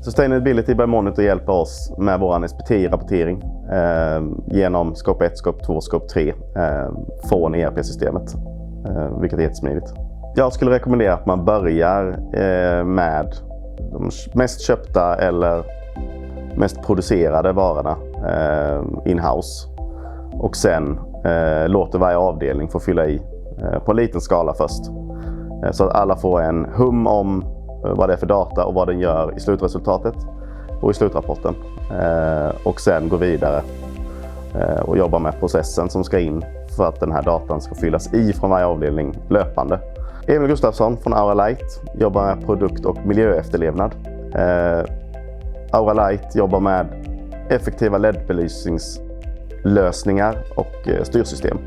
Sustainability by Monitor hjälper oss med vår SPT-rapportering genom Scope 1, Scope 2, Scope 3 från ERP-systemet, vilket är jättesmidigt. Jag skulle rekommendera att man börjar med de mest köpta eller mest producerade varorna in-house och sen låter varje avdelning få fylla i på en liten skala först. Så att alla får en hum om vad det är för data och vad den gör i slutresultatet och i slutrapporten. Och sen gå vidare och jobba med processen som ska in för att den här datan ska fyllas i från varje avdelning löpande. Emil Gustafsson från Aura Light jobbar med produkt- och miljöefterlevnad. Aura Light jobbar med effektiva LED-belysningslösningar och styrsystem.